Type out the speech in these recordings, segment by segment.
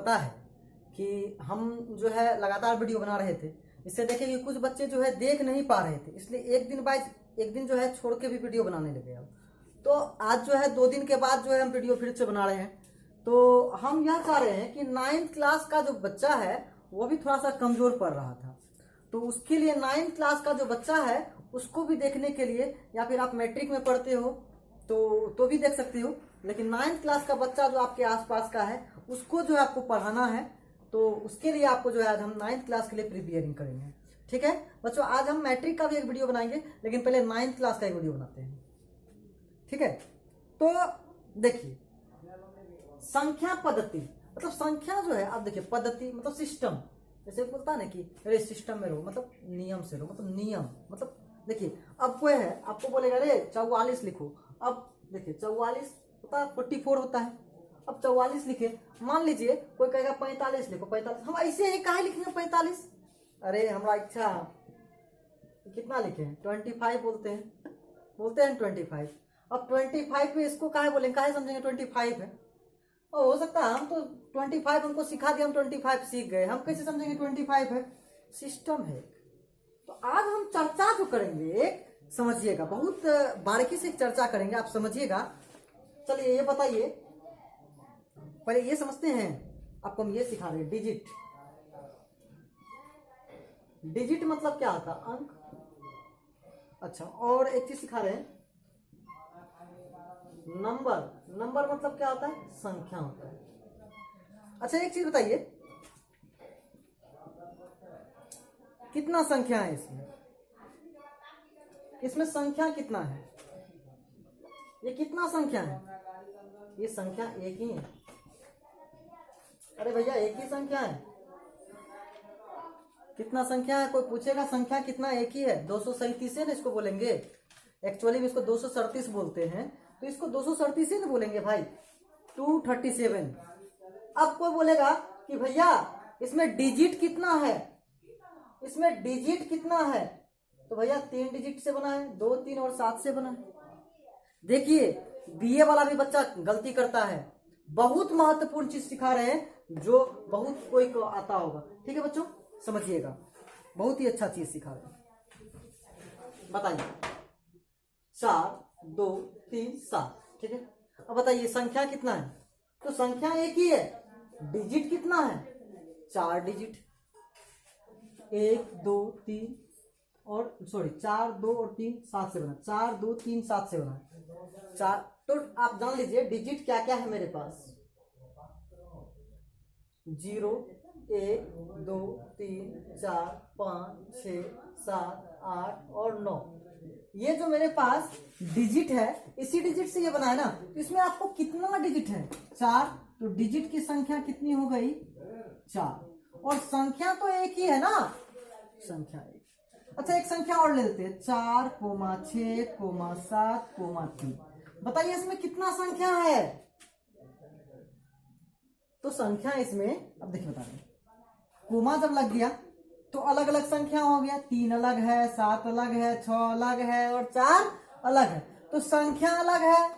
पता है कि हम जो है लगातार वीडियो बना रहे थे, इससे देखें कि कुछ बच्चे जो है देख नहीं पा रहे थे, इसलिए एक दिन जो है छोड़ के भी वीडियो बनाने लगे हम। तो आज जो है 2 दिन के बाद जो है हम वीडियो फिर से बना रहे हैं। तो हम यह चाह रहे हैं कि 9th क्लास का जो बच्चा है वो भी थोड़ा सा कमजोर पड़ रहा था, तो उसके लिए 9th क्लास का जो बच्चा है उसको भी देखने के लिए, या फिर आप मैट्रिक में पढ़ते हो तो भी देख सकते हो, लेकिन 9th क्लास का बच्चा जो आपके आसपास का है उसको जो है आपको पढ़ाना है, तो उसके लिए आपको जो है आज हम 9th क्लास के लिए प्रिपेयरिंग करेंगे। ठीक है बच्चों, आज हम मैट्रिक का भी एक वीडियो बनाएंगे, लेकिन पहले 9th क्लास का एक वीडियो बनाते हैं। ठीक है, तो देखिए संख्या पद्धति, मतलब संख्या जो है, आप देखिए पद्धति मतलब सिस्टम, जैसे बोलता है ना कि अरे सिस्टम में रहो, मतलब नियम से रहो, मतलब नियम, मतलब देखिए अब कोई है आपको बोलेगा अरे 44 लिखो, अब देखिए 44 होता है 44 होता है, अब 44 लिखे, मान लीजिए कोई कहेगा 45 लिखो, 45 हम ऐसे ही काहे लिखेंगे 45, अरे हमारा इच्छा कितना लिखे 25 बोलते हैं 25, अब 25 में इसको काहे बोलेंगे, काहे समझेंगे 25 है, और हो सकता है हम तो 25 हमको सिखा दिया, हम 25 सीख गए, हम कैसे समझेंगे 25 है, सिस्टम है। तो आज हम चर्चा जो करेंगे समझिएगा, बहुत बारीकी से चर्चा करेंगे, आप समझिएगा। चलिए ये बताइए, पहले ये समझते हैं, आपको हम ये सिखा रहे हैं डिजिट। डिजिट मतलब क्या होता है, अंक। अच्छा, और एक चीज सिखा रहे हैं नंबर। नंबर मतलब क्या होता है, संख्या होता है। अच्छा एक चीज बताइए, कितना संख्या है इसमें संख्या कितना है, ये कितना संख्या है, ये संख्या एक ही है, अरे भैया एक ही संख्या है, कितना संख्या है, कोई पूछेगा संख्या कितना, एक ही है, 237 है ना इसको बोलेंगे, एक्चुअली में इसको 237 बोलते हैं, तो इसको 237 ही ना बोलेंगे भाई, 237। अब कोई बोलेगा कि भैया इसमें डिजिट कितना है, इसमें डिजिट कितना है, तो भैया 3 डिजिट से बना है, 2, 3 और 7 से बना है। देखिए बीए वाला भी बच्चा गलती करता है, बहुत महत्वपूर्ण चीज सिखा रहे हैं जो बहुत कोई को आता होगा। ठीक है बच्चों, समझिएगा, बहुत ही अच्छा चीज सिखा रहे हैं। बताइए 4, 2, 3, 7, ठीक है। अब बताइए संख्या कितना है, तो संख्या एक ही है, डिजिट कितना है, 4 डिजिट, 1, 2, 3 और 4, 2 और 3 7 से बना, 4, 2, 3 7 से बना 4। तो आप जान लीजिए डिजिट क्या क्या है मेरे पास, 0, 1, 2, 3, 4, 5, 6, 7, 8 और 9, ये जो मेरे पास डिजिट है, इसी डिजिट से ये बना है ना, तो इसमें आपको कितना डिजिट है, 4, तो डिजिट की संख्या कितनी हो गई, 4, और संख्या तो एक ही है ना, संख्या एक। अच्छा एक संख्या और ले लेते हैं, 4, 6, 7, 3, बताइए इसमें कितना संख्या है, तो संख्या इसमें, अब देखिए बता रहे, कोमा जब लग गया तो अलग अलग संख्या हो गया, 3 अलग है, 7 अलग है, 6 अलग है और 4 अलग है, तो संख्या अलग है,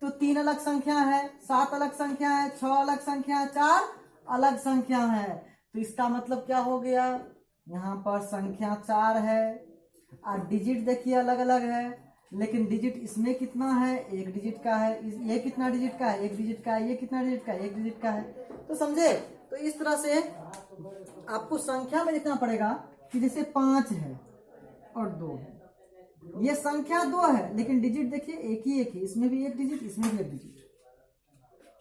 तो 3 अलग संख्या है, 7 अलग संख्या है, 6 अलग संख्या है, 4 अलग संख्या है, तो इसका मतलब क्या हो गया, यहाँ पर संख्या 4 है, और डिजिट देखिए अलग अलग है, लेकिन डिजिट इसमें कितना है, 1 डिजिट का है, ये कितना डिजिट का है, 1 डिजिट का है, ये कितना डिजिट का है, 1 डिजिट का है, तो समझे। तो इस तरह से आपको संख्या में लिखना पड़ेगा कि जैसे 5 है और 2 है, ये संख्या 2 है, लेकिन डिजिट देखिए एक ही है, इसमें भी 1 डिजिट, इसमें भी 1 डिजिट।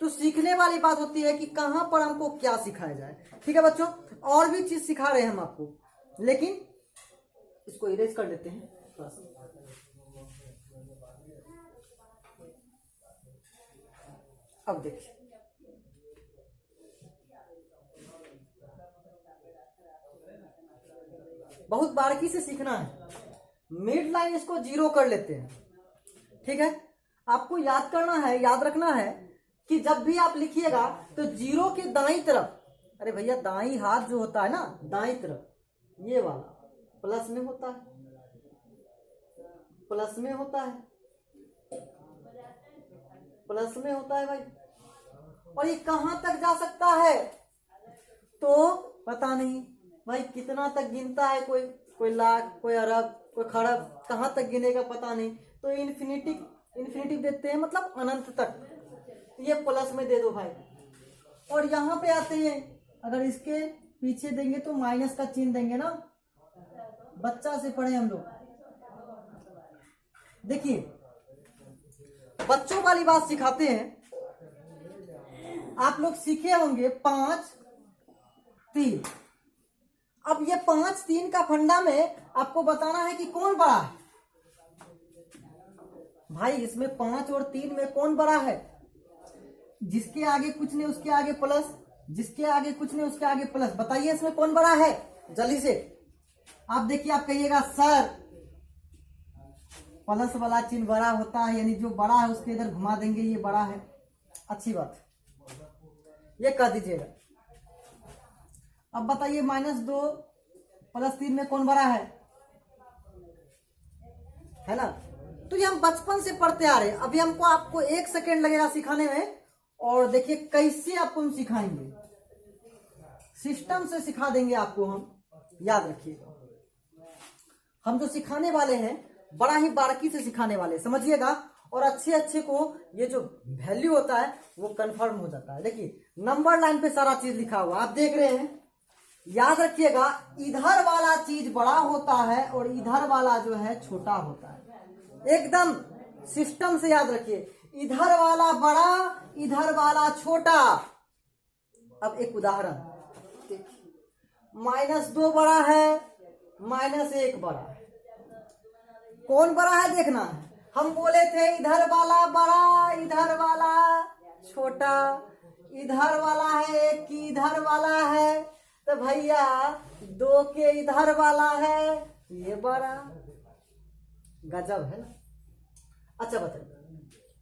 तो सीखने वाली बात होती है कि कहां पर हमको क्या सिखाया जाए। ठीक है बच्चों, और भी चीज सिखा रहे हैं हम आपको, लेकिन इसको इरेज कर लेते हैं थोड़ा सा। अब देखिए बहुत बारीकी से सीखना है, मिड लाइन इसको 0 कर लेते हैं। ठीक है, आपको याद करना है, याद रखना है कि जब भी आप लिखिएगा तो 0 के दाईं तरफ, अरे भैया दाईं हाथ जो होता है ना, दाईं तरफ ये वाला प्लस में होता है, प्लस में होता है, प्लस में होता है भाई, और ये कहां तक जा सकता है, तो पता नहीं भाई कितना तक गिनता है, कोई लाख, कोई अरब, कोई खरब, कहाँ तक गिनेगा पता नहीं। तो इन्फिनिटी देते हैं, मतलब अनंत तक। ये प्लस में दे दो भाई। और यहाँ पे आते हैं, अगर इसके पीछे देंगे तो माइनस का चिन्ह देंगे ना, बच्चा से पढ़े हम लोग। देखिए बच्चों वाली बात सिखाते हैं, आप लोग सीखे होंगे 5 3। अब ये 5 3 का फंडा में आपको बताना है कि कौन बड़ा है भाई। इसमें 5 और 3 में कौन बड़ा है? जिसके आगे कुछ नहीं उसके आगे प्लस, जिसके आगे कुछ नहीं उसके आगे प्लस। बताइए इसमें कौन बड़ा है जल्दी से। आप देखिए, आप कहिएगा सर प्लस वाला चिन्ह बड़ा होता है, यानी जो बड़ा है उसके इधर घुमा देंगे, ये बड़ा है। अच्छी बात, ये कह दीजिएगा। अब बताइए -2 + 3 में कौन बड़ा है ना? तो ये हम बचपन से पढ़ते आ रहे हैं। अभी हमको आपको 1 सेकेंड लगेगा सिखाने में, और देखिए कैसे आपको हम सिखाएंगे, सिस्टम से सिखा देंगे आपको हम। याद रखिएगा, हम जो सिखाने वाले हैं बड़ा ही बारीकी से सिखाने वाले, समझिएगा। और अच्छे को ये जो वैल्यू होता है वो कंफर्म हो जाता है। देखिए नंबर लाइन पे सारा चीज लिखा हुआ आप देख रहे हैं। याद रखिएगा, इधर वाला चीज बड़ा होता है और इधर वाला जो है छोटा होता है। एकदम सिस्टम से याद रखिए, इधर वाला बड़ा, इधर वाला छोटा। अब एक उदाहरण देखिए, -2 बड़ा है, -1 बड़ा है। कौन बड़ा है देखना है। हम बोले थे इधर वाला बड़ा, इधर वाला छोटा, इधर वाला है 1 की इधर वाला है, तो भैया 2 के इधर वाला है, ये बड़ा। गजब है ना। अच्छा बताइए,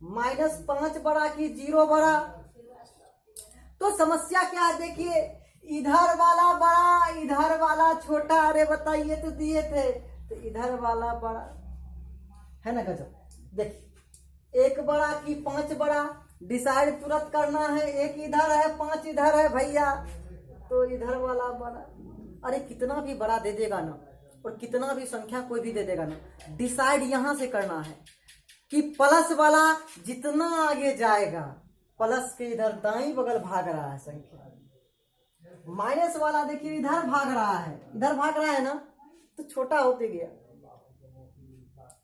-5 बड़ा कि 0 बड़ा? तो समस्या क्या है देखिए, इधर वाला बड़ा, इधर वाला छोटा। अरे बताइए तो दिए थे, तो इधर वाला बड़ा है ना। गजब। देखिए 1 बड़ा कि 5 बड़ा, डिसाइड तुरंत करना है। 1 इधर है 5 इधर है भैया, तो इधर वाला बड़ा। अरे कितना भी बड़ा दे देगा ना, और कितना भी संख्या कोई भी दे देगा ना, डिसाइड यहां से करना है कि प्लस वाला जितना आगे जाएगा, प्लस के इधर दाईं बगल भाग रहा है संख्या। माइनस वाला देखिए इधर भाग रहा है, इधर भाग रहा है ना, तो छोटा होते गया।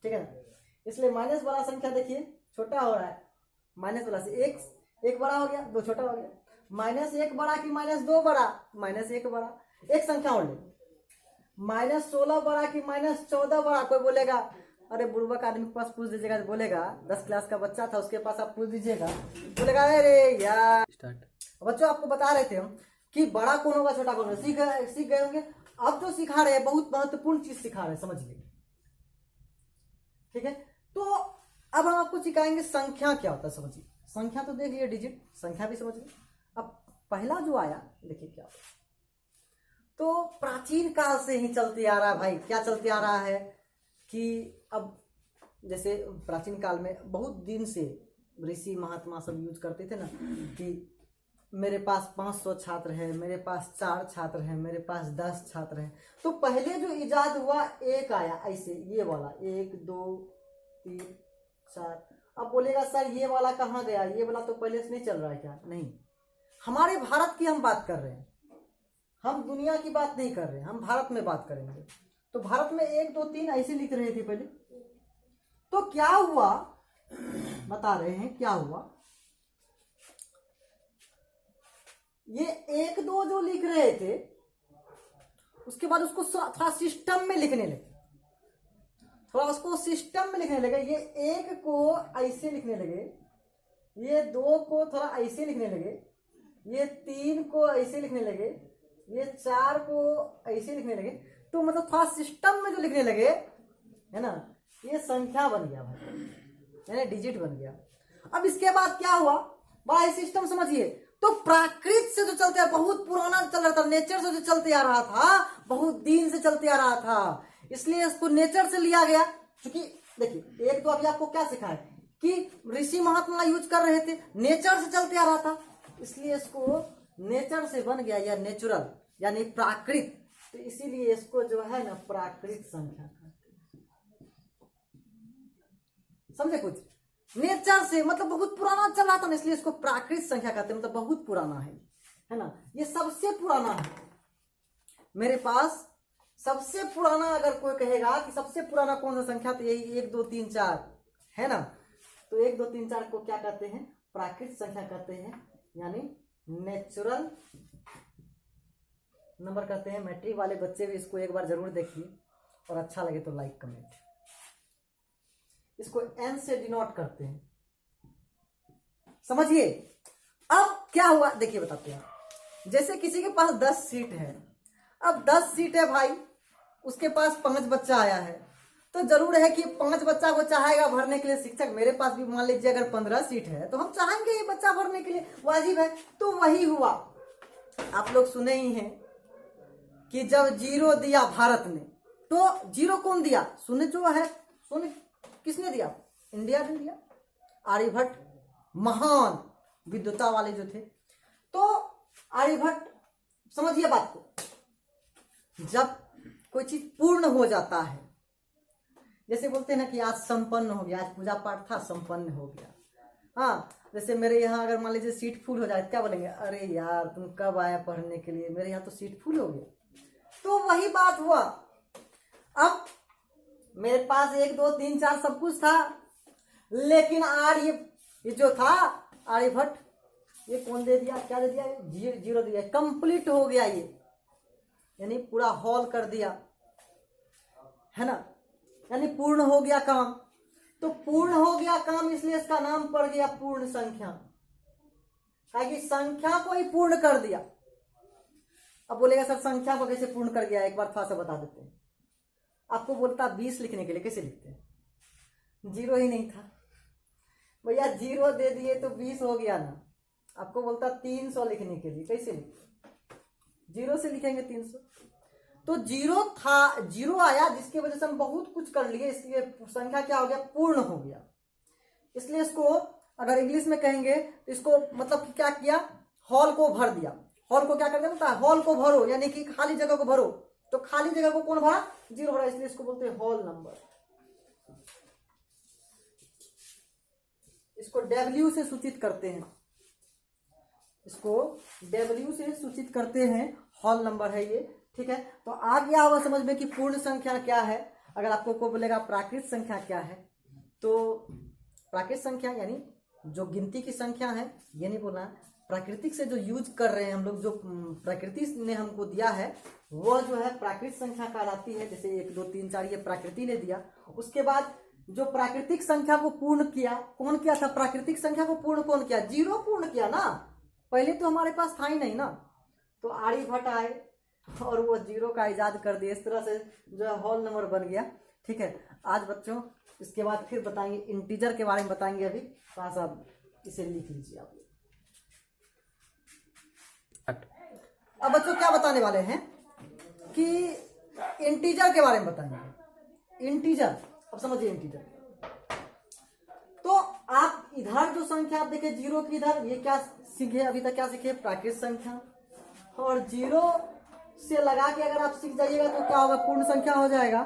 ठीक है ना। इसलिए माइनस वाला संख्या देखिए छोटा हो रहा है, माइनस वाला से 1 बड़ा हो गया, 2 छोटा हो गया। -1 बड़ा कि -2 बड़ा? -1 बड़ा। एक संख्या और ले, -16 बड़ा कि -14 बड़ा? कोई बोलेगा, अरे बुर्बक आदमी के पास पूछ दीजिएगा, बोलेगा 10 क्लास का बच्चा था उसके पास आप पूछ दीजिएगा, बोलेगा अरे यार। बच्चों आपको बता रहे थे हम कि बड़ा कौन होगा छोटा कौन होगा, सीख गए होंगे। अब जो सिखा रहे हैं बहुत महत्वपूर्ण चीज सिखा रहे हैं, समझिए। ठीक है, तो अब हम आपको सिखाएंगे संख्या क्या होता है। समझिए, संख्या तो देख लिए, डिजिट संख्या भी समझ लिए। अब पहला जो आया देखिए क्या होता है। तो प्राचीन काल से ही चलते आ रहा है भाई। क्या चलते आ रहा है कि अब जैसे प्राचीन काल में बहुत दिन से ऋषि महात्मा सब यूज करते थे ना, कि मेरे पास 500 छात्र हैं, मेरे पास 4 छात्र हैं, मेरे पास 10 छात्र हैं। तो पहले जो इजाद हुआ 1 आया, ऐसे ये वाला 1 2 3 4। अब बोलेगा सर ये वाला कहाँ गया, ये वाला तो पहले से नहीं चल रहा है क्या? नहीं, हमारे भारत की हम बात कर रहे हैं, हम दुनिया की बात नहीं कर रहे हैं, हम भारत में बात करेंगे। तो भारत में 1 2 3 ऐसे लिख रहे थे पहले। तो क्या हुआ बता रहे हैं, क्या हुआ, ये 1 2 जो लिख रहे थे उसके बाद उसको थोड़ा सिस्टम में लिखने लगे, थोड़ा उसको सिस्टम में लिखने लगे। ये 1 को ऐसे लिखने लगे, ये 2 को थोड़ा ऐसे लिखने लगे, ये 3 को ऐसे लिखने लगे, ये 4 को ऐसे लिखने लगे। तो मतलब थोड़ा सिस्टम में जो लिखने लगे है ना, ये संख्या बन गया भाई, यानी डिजिट बन गया। अब इसके बाद क्या हुआ, बड़ा सिस्टम समझिए। तो प्राकृत से जो चलते आ, बहुत पुराना चल रहा था, नेचर से जो चलते आ रहा था, बहुत दिन से चलते आ रहा था, इसलिए इसको नेचर से लिया गया। क्योंकि देखिए 1 2 अभी आपको क्या सिखा है कि ऋषि महात्मा यूज कर रहे थे, नेचर से चलते आ रहा था, इसलिए इसको नेचर से बन गया या नेचुरल यानी प्राकृत, तो इसीलिए इसको जो है ना प्राकृत संख्या कहते हैं। समझे कुछ? नेचर से मतलब बहुत पुराना चला था ना, इसलिए इसको प्राकृत संख्या कहते हैं, मतलब बहुत पुराना है ना। ये सबसे पुराना है मेरे पास। सबसे पुराना अगर कोई कहेगा कि सबसे पुराना कौन सा संख्या, तो यही 1 2 3 4 है ना। तो 1 2 3 4 को क्या कहते हैं? प्राकृत संख्या कहते हैं, यानी नेचुरल नंबर कहते हैं। मैट्रिक वाले बच्चे भी इसको एक बार जरूर देखिए और अच्छा लगे तो लाइक कमेंट। इसको n से डिनोट करते हैं, समझिए। अब क्या हुआ देखिए, बताते हैं। जैसे किसी के पास 10 सीट है, अब 10 सीट है भाई, उसके पास 5 बच्चा आया है, तो जरूर है कि 5 बच्चा को चाहेगा भरने के लिए शिक्षक। मेरे पास भी मान लीजिए अगर 15 सीट है तो हम चाहेंगे ये बच्चा भरने के लिए, वाजिब है। तो वही हुआ, आप लोग सुने ही हैं कि जब 0 दिया भारत ने, तो 0 कौन दिया? सुने जो है, सुने किसने दिया? इंडिया ने दिया। आर्यभट्ट महान विद्वता वाले जो थे, तो आर्यभट्ट, समझिए बात को, जब कोई चीज पूर्ण हो जाता है, जैसे बोलते हैं ना कि आज संपन्न हो गया, आज पूजा पाठ था संपन्न हो गया। हाँ, जैसे मेरे यहाँ अगर मान लीजिए सीट फुल हो जाए, क्या बोलेंगे? अरे यार तुम कब आए पढ़ने के लिए, मेरे यहाँ तो सीट फुल हो गया। तो वही बात हुआ। अब मेरे पास 1 2 3 4 सब कुछ था, लेकिन ये जो था आर्यभट्ट, ये कौन दे दिया? क्या दे दिया? 0 दिया। कंप्लीट हो गया ये, यानी पूरा हॉल कर दिया, है ना, यानी पूर्ण हो गया काम। तो पूर्ण हो गया काम, इसलिए इसका नाम पड़ गया पूर्ण संख्या, ताकि संख्या को ही पूर्ण कर दिया। अब बोलेगा सर संख्या को कैसे पूर्ण कर गया? एक बार थोड़ा सा बता देते हैं। आपको बोलता 20 लिखने के लिए कैसे लिखते हैं? 0 ही नहीं था भैया, 0 दे दिए तो 20 हो गया ना। आपको बोलता 300 लिखने के लिए, कैसे लिखते? 0 से लिखेंगे 300। तो 0 था, 0 आया, जिसकी वजह से हम बहुत कुछ कर लिए, इसलिए संख्या क्या हो गया? पूर्ण हो गया। इसलिए इसको अगर इंग्लिश में कहेंगे तो इसको मतलब क्या किया? हॉल को भर दिया। हॉल को क्या कर दिया? हॉल को भरो, यानी कि खाली जगह को भरो। तो खाली जगह को कौन भरा? 0 भरा, इसलिए इसको बोलते हैं हॉल नंबर। इसको W से सूचित करते हैं, इसको W से सूचित करते हैं, हॉल नंबर है ये, ठीक है। तो आ गया होगा समझ में कि पूर्ण संख्या क्या है। अगर आपको कोई बोलेगा प्राकृत संख्या क्या है, तो प्राकृत संख्या यानी जो गिनती की संख्या है, ये नहीं बोलना है। प्राकृतिक से जो यूज कर रहे हैं हम लोग, जो प्रकृति ने हमको दिया है, वह जो है प्राकृत संख्या कहलाती है। जैसे 1 2 3 4 ये प्रकृति ने दिया। उसके बाद जो प्राकृतिक संख्या को पूर्ण किया, कौन किया था? प्राकृतिक संख्या को पूर्ण कौन किया? 0 पूर्ण किया ना। पहले तो हमारे पास था ही नहीं ना, तो आर्यभट्ट आए और वो 0 का इजाद कर दिया। इस तरह से जो है हॉल नंबर बन गया, ठीक है। आज बच्चों इसके बाद फिर बताएंगे इंटीजर के बारे में, बताएंगे। अभी थोड़ा सा इसे लिख लीजिए आप। अब बच्चों क्या बताने वाले हैं कि इंटीजर के बारे में बताएंगे। इंटीजर, अब समझिए इंटीजर। तो आप इधर जो संख्या आप देखे 0 की, इधर ये क्या सीखे अभी तक? क्या सीखे? प्राकृत संख्या। और 0 से लगा के अगर आप सीख जाइएगा तो क्या होगा? पूर्ण संख्या हो जाएगा।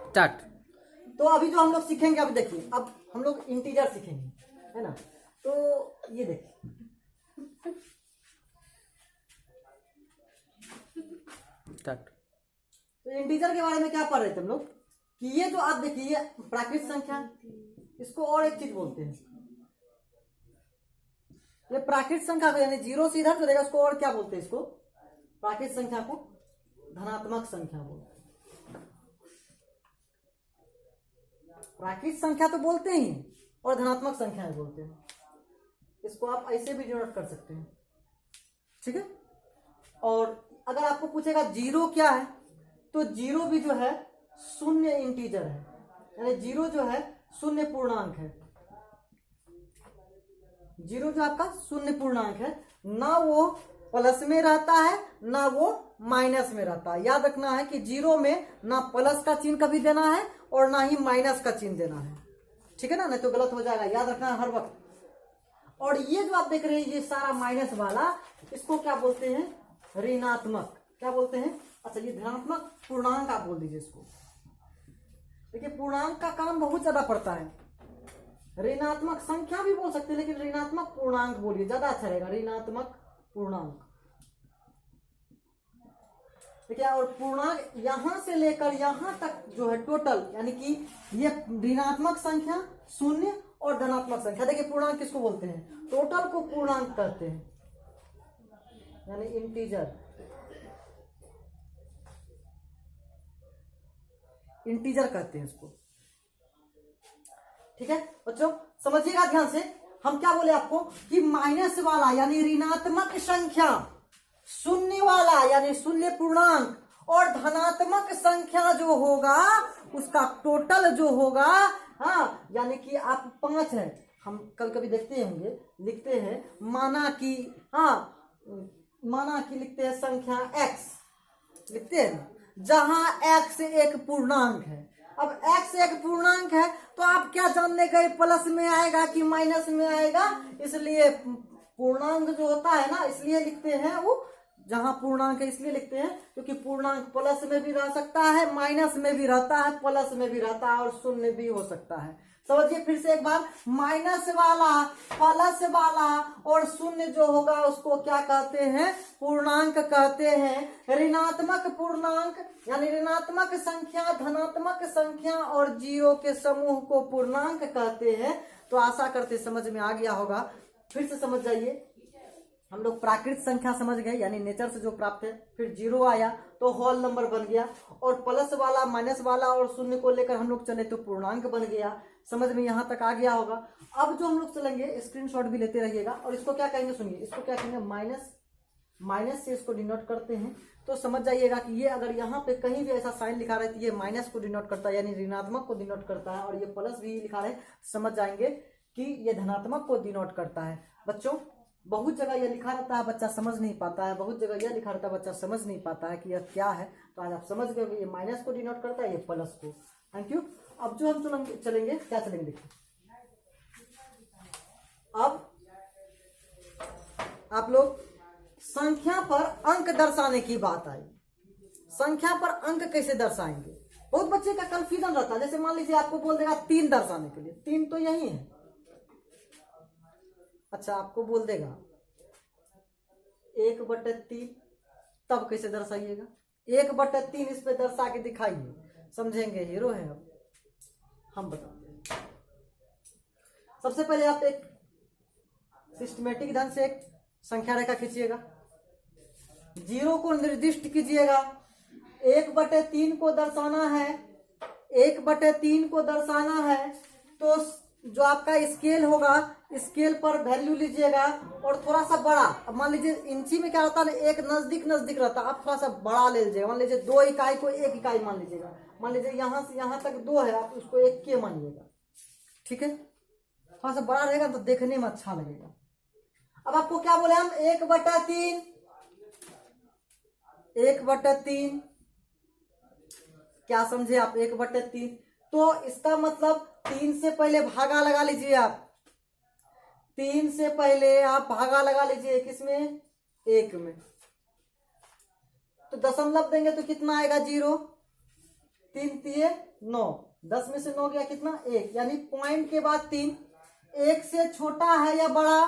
स्टार्ट। तो अभी जो हम लोग सीखेंगे, अभी देखिए, अब हम लोग इंटीजर सीखेंगे, है ना। तो ये देखिए, स्टार्ट। तो इंटीजर के बारे में क्या पढ़ रहे थे हम लोग कि ये जो आप देखिए, ये प्राकृत संख्या, इसको और एक चीज बोलते हैं। ये प्राकृत संख्या को, यानी 0 से इधर चलेगा, उसको और क्या बोलते हैं? इसको प्राकृत संख्या को धनात्मक संख्या बोलते हैं। प्राकृत संख्या तो बोलते ही और धनात्मक संख्या बोलते हैं। इसको आप ऐसे भी डिनोट कर सकते हैं, ठीक है। और अगर आपको पूछेगा 0 क्या है, तो 0 भी जो है शून्य इंटीजर है, यानी 0 जो है शून्य पूर्णांक है। 0 जो आपका शून्य पूर्णांक है, ना वो प्लस में रहता है ना वो माइनस में रहता है। याद रखना है कि 0 में ना प्लस का चिन्ह कभी देना है और ना ही माइनस का चिन्ह देना है, ठीक है ना, नहीं तो गलत हो जाएगा। याद रखना है हर वक्त। और ये जो आप देख रहे हैं ये सारा माइनस वाला, इसको क्या बोलते हैं? ऋणात्मक। क्या बोलते हैं? अच्छा, ये धनात्मक पूर्णांक आप बोल दीजिए इसको। देखिए पूर्णांक का काम बहुत ज्यादा पड़ता है, ऋणात्मक संख्या भी बोल सकते हैं लेकिन ऋणात्मक पूर्णांक बोलिए ज्यादा अच्छा रहेगा, ऋणात्मक पूर्णांक। देखिए और पूर्णांक यहां से लेकर यहां तक जो है टोटल, यानी कि ये ऋणात्मक संख्या, शून्य और धनात्मक संख्या। देखिए पूर्णांक किसको बोलते हैं? टोटल को पूर्णांक कहते हैं, यानी इंटीजर। इंटीजर कहते हैं इसको। ठीक है बच्चों, समझिएगा ध्यान से। हम क्या बोले आपको कि माइनस वाला यानी ऋणात्मक संख्या, शून्य वाला यानी शून्य पूर्णांक और धनात्मक संख्या जो होगा उसका टोटल जो होगा, हाँ, यानी कि आप 5 है, हम कल कभी देखते होंगे, लिखते हैं माना कि, हाँ, माना कि लिखते हैं संख्या x लिखते हैं ना, जहां x एक पूर्णांक है। अब x एक पूर्णांक है तो आप क्या जानने गए, प्लस में आएगा कि माइनस में आएगा? इसलिए पूर्णांक जो होता है ना, इसलिए लिखते हैं वो, जहां पूर्णांक है इसलिए लिखते हैं क्योंकि पूर्णांक प्लस में भी रह सकता है, माइनस में भी रहता है, प्लस में भी रहता है और शून्य भी हो सकता है। समझिए फिर से एक बार, माइनस वाला, प्लस वाला और शून्य जो होगा उसको क्या कहते हैं? पूर्णांक कहते हैं। ऋणात्मक पूर्णांक यानी ऋणात्मक संख्या, धनात्मक संख्या और जीरो के समूह को पूर्णांक कहते हैं। तो आशा करते समझ में आ गया होगा। फिर से समझ जाइए, हम लोग प्राकृत संख्या समझ गए यानी नेचर से जो प्राप्त है, फिर जीरो आया तो होल नंबर बन गया, और प्लस वाला, माइनस वाला और शून्य को लेकर हम लोग चले तो पूर्णांक बन गया। समझ में यहाँ तक आ गया होगा। अब जो हम लोग चलेंगे, स्क्रीनशॉट भी लेते रहिएगा, और इसको क्या कहेंगे सुनिए, इसको क्या कहेंगे? माइनस। माइनस से इसको डिनोट करते हैं। तो समझ जाइएगा कि ये अगर यहाँ पे कहीं भी ऐसा साइन लिखा रहती है, माइनस को डिनोट करता है यानी ऋणात्मक को डिनोट करता है, और ये प्लस भी लिखा है, समझ जाएंगे कि ये धनात्मक को डिनोट करता है। बच्चों बहुत जगह यह लिखा रहता है, बच्चा समझ नहीं पाता है, बहुत जगह यह लिखा रहता है, बच्चा समझ नहीं पाता है कि यह क्या है। तो आज आप समझ गए, ये माइनस को डिनोट करता है, ये प्लस को। Thank you. अब जो हम चलेंगे क्या चलेंगे, देखिए अब आप लोग संख्या पर अंक दर्शाने की बात आई। संख्या पर अंक कैसे दर्शाएंगे? बहुत बच्चे का कंफ्यूजन रहता है। जैसे मान लीजिए आपको बोल देगा 3 दर्शाने के लिए, 3 तो यही है। अच्छा, आपको बोल देगा 1/3, तब कैसे दर्शाइएगा? 1/3 इस पे दर्शा के दिखाइए, समझेंगे? हीरो है। अब हम बताते हैं। सबसे पहले आप एक सिस्टमेटिक ढंग से एक संख्या रेखा खींचिएगा, जीरो को निर्दिष्ट कीजिएगा, 1/3 को दर्शाना है, 1/3 को दर्शाना है। तो जो आपका स्केल होगा, स्केल पर वैल्यू लीजिएगा और थोड़ा सा बड़ा। अब मान लीजिए इंची में क्या होता है, एक नजदीक नजदीक रहता है, आप थोड़ा सा बड़ा ले लीजिएगा। मान लीजिए 2 इकाई को 1 इकाई मान लीजिएगा। मान लीजिए यहाँ से यहाँ तक 2 है, आप उसको 1 के मानिएगा। ठीक है, थोड़ा सा बड़ा रहेगा तो देखने में अच्छा लगेगा। अब आपको क्या बोले हम, 1/3, 1/3 क्या समझे आप? 1/3 तो इसका मतलब 3 से पहले भागा लगा लीजिए आप। 3 से पहले आप भागा लगा लीजिए, किसमें? 1 में। तो दशमलव देंगे तो कितना आएगा? 0। 3 तिये 9, 10 में से 9 गया कितना? 1, यानी पॉइंट के बाद 3। 1 से छोटा है या बड़ा?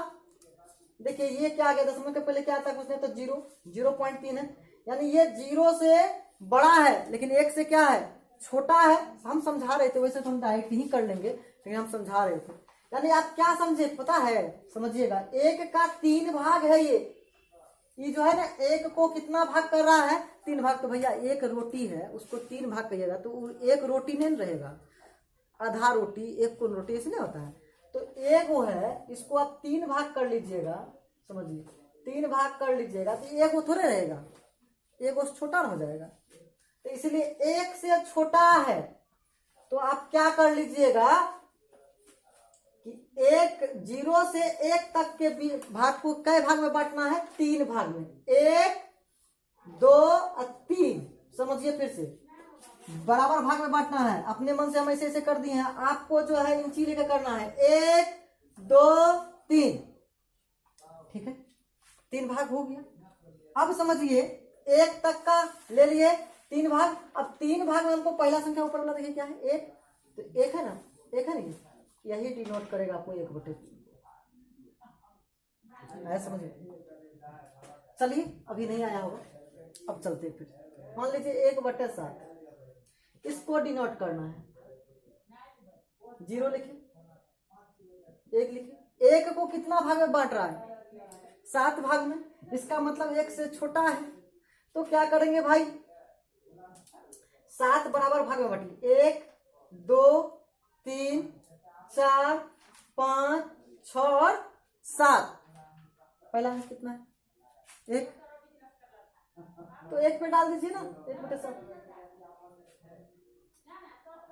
देखिए ये क्या आ गया, दशमलव के पहले क्या आता है कुछ नहीं तो 0, 0.3 है, यानी ये 0 से बड़ा है लेकिन 1 से क्या है? छोटा है। हम समझा रहे थे, वैसे तो हम डायरेक्ट ही कर लेंगे लेकिन हम समझा रहे थे। यानी आप क्या समझे पता है? समझिएगा, 1 का 3 भाग है ये जो है ना, 1 को कितना भाग कर रहा है? 3 भाग। तो भैया 1 रोटी है, उसको 3 भाग करिएगा तो 1 रोटी नहीं रहेगा, आधा रोटी, 1 को रोटी ऐसे नहीं होता है। तो 1 वो है, इसको आप 3 भाग कर लीजिएगा, समझिए 3 भाग कर लीजिएगा तो 1 वो थोड़े रहेगा, 1 वो छोटा हो जाएगा। तो इसलिए 1 से छोटा है तो आप क्या कर लीजिएगा कि 0 से 1 तक के भाग को कई भाग में बांटना है? 3 भाग में, 1, 2 और 3। समझिए फिर से बराबर भाग में बांटना है। अपने मन से हम ऐसे ऐसे कर दिए हैं, आपको जो है इंची लेकर करना है, 1, 2, 3। ठीक है, 3 भाग हो गया। अब समझिए 1 तक का ले लिए 3 भाग। अब 3 भाग में हमको पहला संख्या ऊपर वाला देखिए क्या है, 1, तो 1 है ना, 1 है नहीं, यही डिनोट करेगा आपको 1/3। ऐसा समझिए। चलिए अभी नहीं आया होगा, अब चलते फिर। मान लीजिए 1/7, इसको डिनोट करना है, 0 लिखिए, 1 लिखिए। 1 को कितना भाग में बांट रहा है, 7 भाग में। इसका मतलब 1 से छोटा है, तो क्या करेंगे भाई, 7 बराबर भाग में बांटिए। 1 2 3 4 5 6 और 7। पहला है कितना है, 1, तो 1 पे डाल दीजिए ना, 1/7।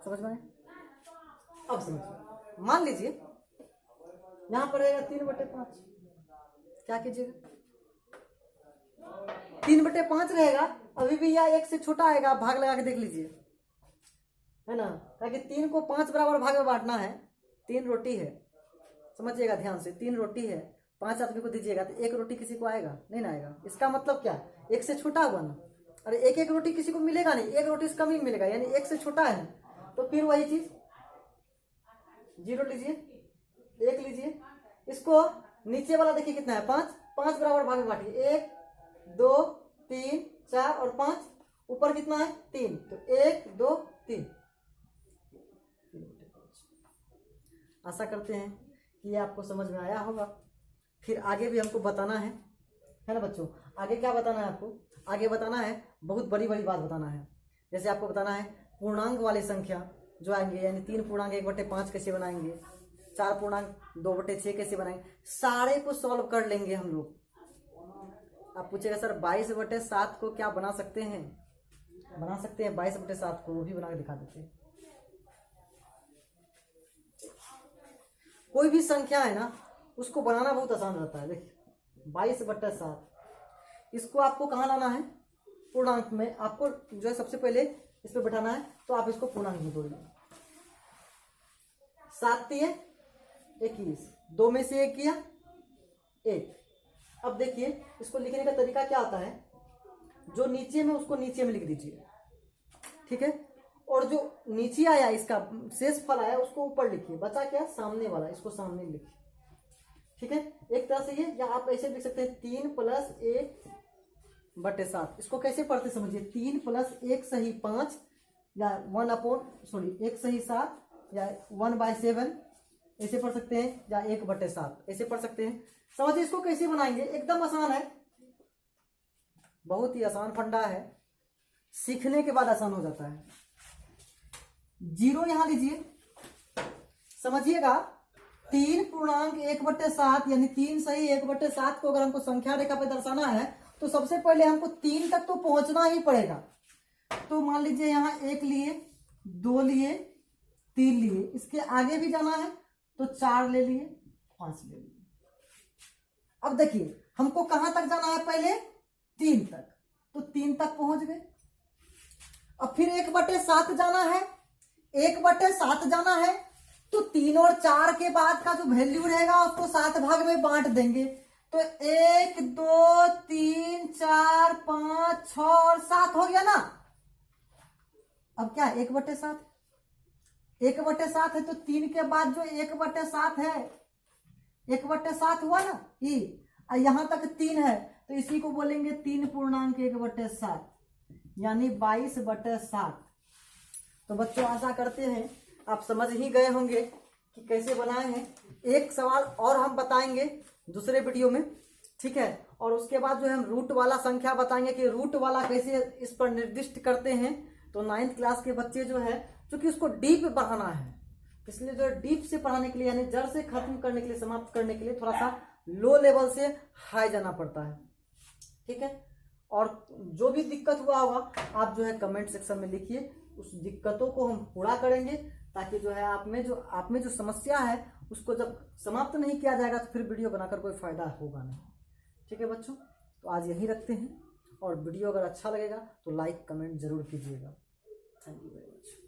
समझ में आया? अब समझिए, मान लीजिए यहां पर रहेगा 3/5, क्या कीजिएगा, 3/5 रहेगा। अभी भी यह 1 से छोटा आएगा, आप भाग लगा के देख लीजिए, है ना, ताकि 3 को 5 बराबर भाग में बांटना है। 3 रोटी है, समझिएगा ध्यान से, 3 रोटी है, 5 आदमी को दीजिएगा तो 1 रोटी किसी को आएगा नहीं ना आएगा। इसका मतलब क्या, 1 से छोटा हुआ ना, अरे 1 रोटी किसी को मिलेगा नहीं, 1 रोटी से कम ही मिलेगा, यानी 1 से छोटा है। तो फिर वही चीज 0 लीजिए, 1 लीजिए, इसको नीचे वाला देखिए कितना है, 5, 5 बराबर भाग में बांटिए, 1 2 3 4 और 5, ऊपर कितना है 3, तो 1 2 3। आशा करते हैं कि ये आपको समझ में आया होगा। फिर आगे भी हमको बताना है ना बच्चों, आगे क्या बताना है आपको, आगे बताना है बहुत बड़ी बड़ी बात बताना है। जैसे आपको बताना है पूर्णांक वाली संख्या जो आएंगे, यानी 3 पूर्णांक 1/5 कैसे बनाएंगे, 4 पूर्णांक 2/6 कैसे बनाएंगे, सारे को सॉल्व कर लेंगे हम लोग। आप पूछेगा सर 22/7 को क्या बना सकते हैं, बना सकते हैं 22/7 को, वो भी बना के दिखा देते हैं। कोई भी संख्या है ना, उसको बनाना बहुत आसान रहता है। देखिए 22/7, इसको आपको कहाँ लाना है, पूर्णांक में। आपको जो है सबसे पहले इस पर बैठाना है, तो आप इसको पूर्णांक में तोड़िए। 7 दिए 21, 2 में से 1 किया 1। अब देखिए इसको लिखने का तरीका क्या आता है, जो नीचे में उसको नीचे में लिख दीजिए, ठीक है, और जो नीचे आया इसका शेष फल आया उसको ऊपर लिखिए, बचा क्या सामने वाला, इसको सामने लिखिए, ठीक है। एक तरह से ये, या आप ऐसे लिख सकते हैं 3 + 1/7। इसको कैसे पढ़ते समझिए, 3 + 1 सही 5, या 1 सही 7, या 1/7 ऐसे पढ़ सकते हैं, या 1/7 ऐसे पढ़ सकते हैं। समझिए इसको कैसे बनाएंगे, एकदम आसान है, बहुत ही आसान फंडा है, सीखने के बाद आसान हो जाता है। 0 यहां लीजिए, समझिएगा 3 पूर्णांक 1/7 यानी 3 सही 1/7 को अगर हमको संख्या रेखा पे दर्शाना है, तो सबसे पहले हमको 3 तक तो पहुंचना ही पड़ेगा। तो मान लीजिए यहां 1 लिए, 2 लिए, 3 लिए, इसके आगे भी जाना है तो 4 ले लिए, 5 ले लिए। अब देखिए हमको कहां तक जाना है, पहले 3 तक, तो 3 तक पहुंच गए। अब फिर 1/7 जाना है, 1/7 जाना है, तो 3 और 4 के बाद का जो वैल्यू रहेगा उसको 7 भाग में बांट देंगे। तो 1 2 3 4 5 6 और 7 हो गया ना। अब क्या 1/7, 1/7 है, तो 3 के बाद जो 1/7 है, 1/7 हुआ ना, ये यहां तक 3 है, तो इसी को बोलेंगे 3 पूर्णांक 1/7 यानी 22/7। तो बच्चों आशा करते हैं आप समझ ही गए होंगे कि कैसे बनाए हैं। एक सवाल और हम बताएंगे दूसरे वीडियो में, ठीक है, और उसके बाद जो है हम रूट वाला संख्या बताएंगे कि रूट वाला कैसे इस पर निर्दिष्ट करते हैं। तो 9th क्लास के बच्चे जो है, क्योंकि उसको डीप पढ़ाना है, इसलिए जो डीप से पढ़ाने के लिए, यानी जड़ से खत्म करने के लिए, समाप्त करने के लिए थोड़ा सा लो लेवल से हाई जाना पड़ता है, ठीक है। और जो भी दिक्कत हुआ होगा आप जो है कमेंट सेक्शन में लिखिए, उस दिक्कतों को हम पूरा करेंगे, ताकि जो है आप में जो समस्या है उसको जब समाप्त नहीं किया जाएगा तो फिर वीडियो बनाकर कोई फायदा होगा नहीं, ठीक है बच्चों। तो आज यही रखते हैं, और वीडियो अगर अच्छा लगेगा तो लाइक कमेंट जरूर कीजिएगा। Thank you very much.